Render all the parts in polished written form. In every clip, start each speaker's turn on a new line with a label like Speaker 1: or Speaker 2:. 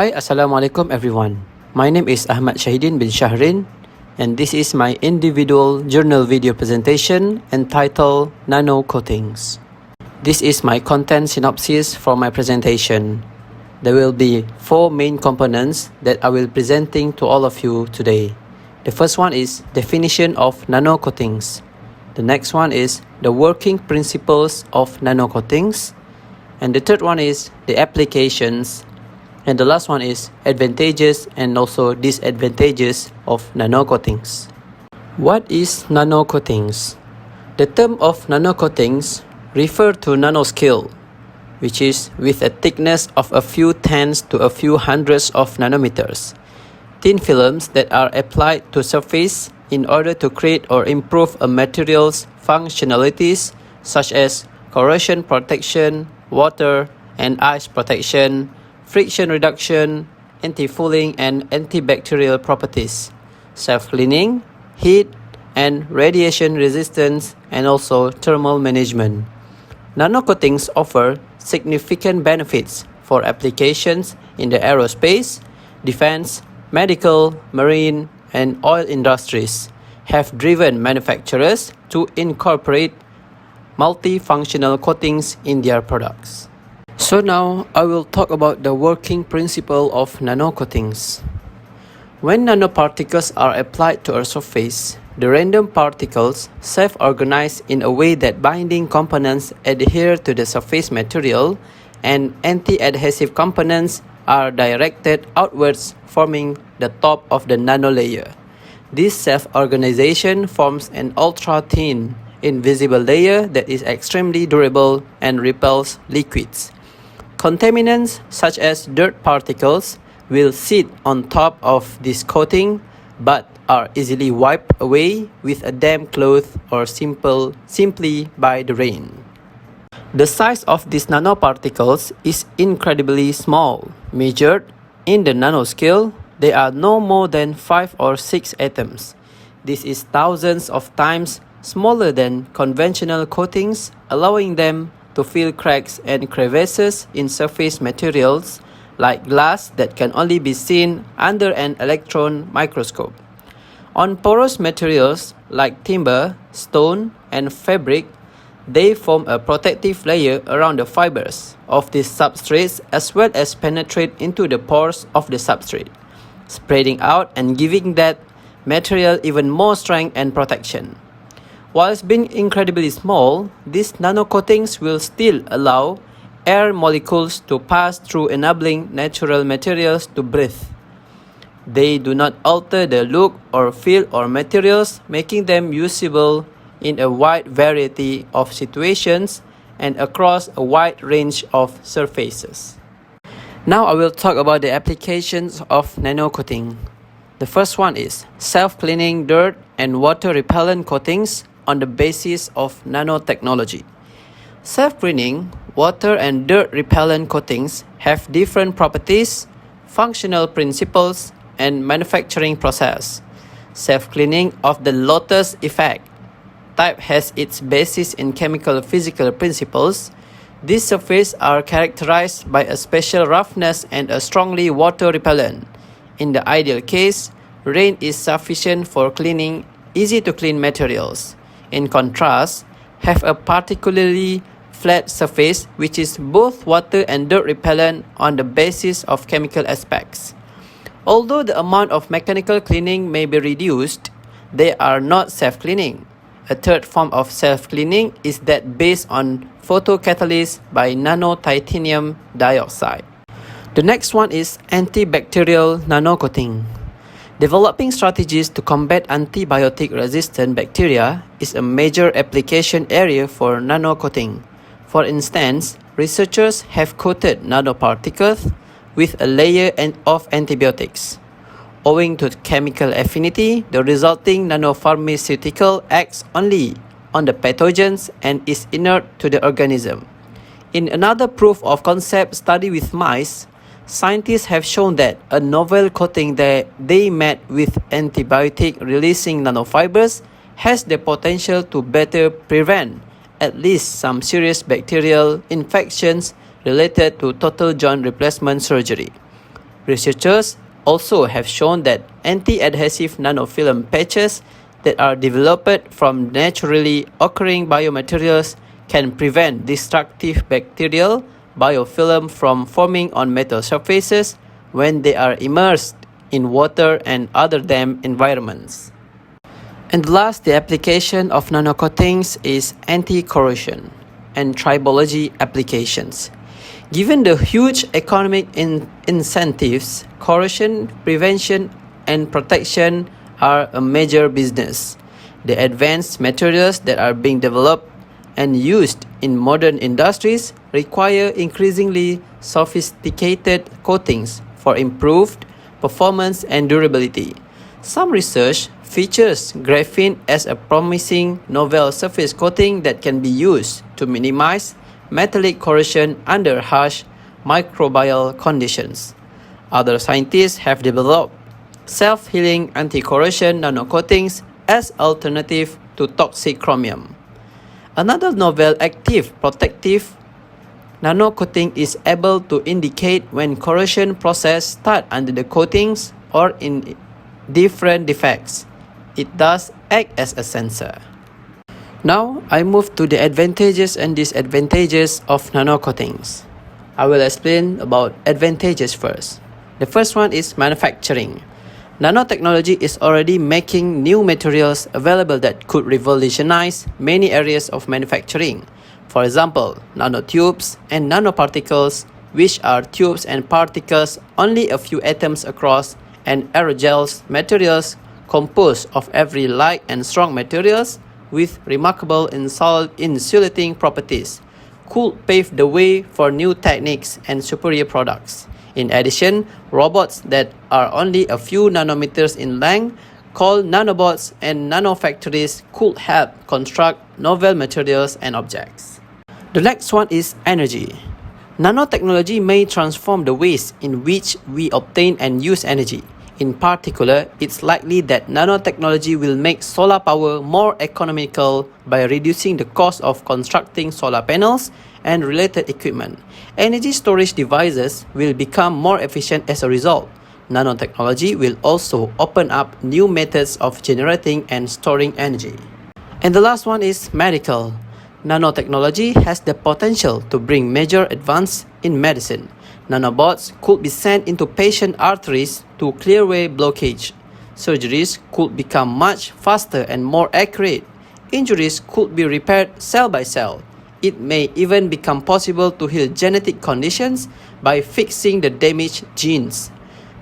Speaker 1: Hi, Assalamualaikum everyone. My name is Ahmad Shahidin bin Shahrin, and this is my individual journal video presentation entitled Nano Coatings. This is my content synopsis for my presentation. There will be 4 main components that I will presenting to all of you today. The first one is definition of nano coatings. The next one is the working principles of nano coatings. And the third one is the applications. And the last one is advantages and also disadvantages of nano coatings. What is nano coatings? The term of nano coatings refer to nanoscale, which is with a thickness of a few tens to a few hundreds of nanometers. Thin films that are applied to surface in order to create or improve a material's functionalities such as corrosion protection, water and ice protection, friction reduction, anti-fouling and antibacterial properties, self-cleaning, heat and radiation resistance, and also thermal management. Nano coatings offer significant benefits for applications in the aerospace, defense, medical, marine, and oil industries, have driven manufacturers to incorporate multifunctional coatings in their products. So now I will talk about the working principle of nano coatings. When nanoparticles are applied to a surface, the random particles self-organize in a way that binding components adhere to the surface material and anti-adhesive components are directed outwards, forming the top of the nanolayer. This self-organization forms an ultra-thin, invisible layer that is extremely durable and repels liquids. Contaminants such as dirt particles will sit on top of this coating but are easily wiped away with a damp cloth or simply by the rain. The size of these nanoparticles is incredibly small. Measured in the nanoscale, they are no more than 5 or 6 atoms. This is thousands of times smaller than conventional coatings, allowing them to fill cracks and crevices in surface materials like glass that can only be seen under an electron microscope. On porous materials like timber, stone, and fabric, they form a protective layer around the fibers of these substrates as well as penetrate into the pores of the substrate, spreading out and giving that material even more strength and protection. Whilst being incredibly small, these nanocoatings will still allow air molecules to pass through, enabling natural materials to breathe. They do not alter the look or feel of materials, making them usable in a wide variety of situations and across a wide range of surfaces. Now I will talk about the applications of nanocoating. The first one is self-cleaning dirt and water-repellent coatings on the basis of nanotechnology. Self-cleaning, water and dirt repellent coatings have different properties, functional principles, and manufacturing process. Self-cleaning of the lotus effect type has its basis in chemical physical principles. These surfaces are characterized by a special roughness and a strongly water repellent. In the ideal case, rain is sufficient for cleaning easy to clean materials. In contrast, have a particularly flat surface which is both water and dirt repellent on the basis of chemical aspects. Although the amount of mechanical cleaning may be reduced, they are not self-cleaning. A third form of self-cleaning is that based on photocatalysis by nanotitanium dioxide. The next one is antibacterial nanocoating. Developing strategies to combat antibiotic-resistant bacteria is a major application area for nanocoating. For instance, researchers have coated nanoparticles with a layer of antibiotics. Owing to chemical affinity, the resulting nanopharmaceutical acts only on the pathogens and is inert to the organism. In another proof of concept study with mice, scientists have shown that a novel coating that they met with antibiotic-releasing nanofibers has the potential to better prevent at least some serious bacterial infections related to total joint replacement surgery. Researchers also have shown that anti-adhesive nanofilm patches that are developed from naturally occurring biomaterials can prevent destructive bacterial biofilm from forming on metal surfaces when they are immersed in water and other damp environments. And last, the application of nanocoatings is anti-corrosion and tribology applications. Given the huge economic incentives, corrosion prevention and protection are a major business. The advanced materials that are being developed and used in modern industries require increasingly sophisticated coatings for improved performance and durability. Some research features graphene as a promising novel surface coating that can be used to minimize metallic corrosion under harsh microbial conditions. Other scientists have developed self-healing anti-corrosion nanocoatings as alternative to toxic chromium. Another novel active protective nanocoating is able to indicate when corrosion process start under the coatings or in different defects. It does act as a sensor. Now, I move to the advantages and disadvantages of nanocoatings. I will explain about advantages first. The first one is manufacturing. Nanotechnology is already making new materials available that could revolutionize many areas of manufacturing. For example, nanotubes and nanoparticles, which are tubes and particles only a few atoms across, and aerogels, materials composed of very light and strong materials with remarkable insulating properties, could pave the way for new techniques and superior products. In addition, robots that are only a few nanometers in length, called nanobots and nanofactories, could help construct novel materials and objects. The next one is energy. Nanotechnology may transform the ways in which we obtain and use energy. In particular, it's likely that nanotechnology will make solar power more economical by reducing the cost of constructing solar panels and related equipment. Energy storage devices will become more efficient as a result. Nanotechnology will also open up new methods of generating and storing energy. And the last one is medical. Nanotechnology has the potential to bring major advance in medicine. Nanobots could be sent into patient arteries to clear away blockage. Surgeries could become much faster and more accurate. Injuries could be repaired cell by cell. It may even become possible to heal genetic conditions by fixing the damaged genes.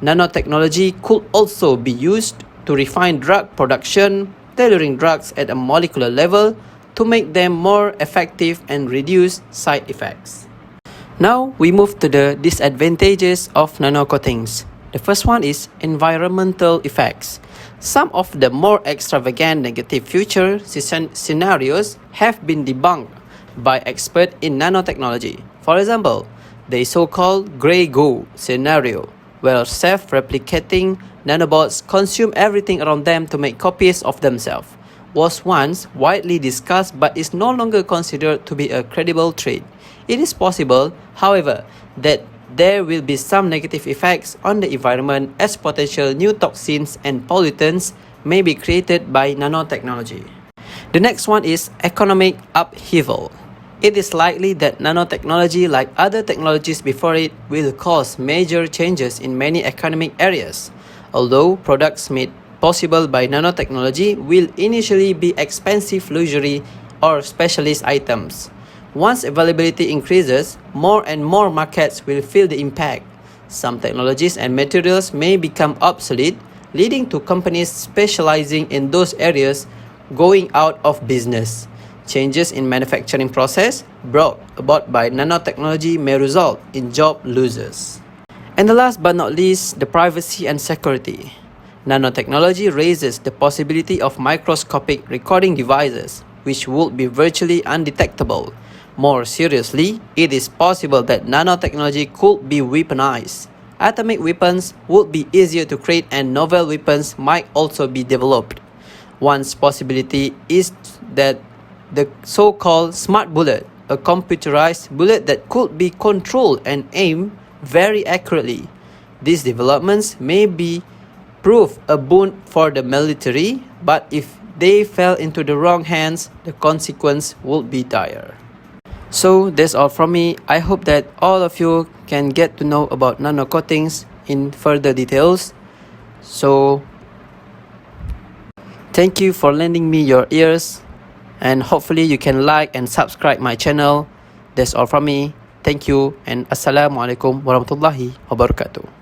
Speaker 1: Nanotechnology could also be used to refine drug production, tailoring drugs at a molecular level to make them more effective and reduce side effects. Now we move to the disadvantages of nanocoatings. The first one is environmental effects. Some of the more extravagant negative future scenarios have been debunked by experts in nanotechnology. For example, the so-called grey goo scenario, where self-replicating nanobots consume everything around them to make copies of themselves, was once widely discussed but is no longer considered to be a credible threat. It is possible, however, that there will be some negative effects on the environment as potential new toxins and pollutants may be created by nanotechnology. The next one is economic upheaval. It is likely that nanotechnology, like other technologies before it, will cause major changes in many economic areas. Although products made possible by nanotechnology will initially be expensive luxury or specialist items. Once availability increases, more and more markets will feel the impact. Some technologies and materials may become obsolete, leading to companies specializing in those areas going out of business. Changes in manufacturing process brought about by nanotechnology may result in job losses. And the last but not least, the privacy and security. Nanotechnology raises the possibility of microscopic recording devices, which would be virtually undetectable. More seriously, it is possible that nanotechnology could be weaponized. Atomic weapons would be easier to create and novel weapons might also be developed. One possibility is that the so-called smart bullet, a computerized bullet that could be controlled and aimed very accurately, These developments may be prove a boon for the military, but if they fell into the wrong hands, the consequence would be dire. So that's all from me. I hope that all of you can get to know about nano coatings in further details. So thank you for lending me your ears, and hopefully you can like and subscribe my channel. That's all from me. Thank you, and Assalamualaikum warahmatullahi wabarakatuh.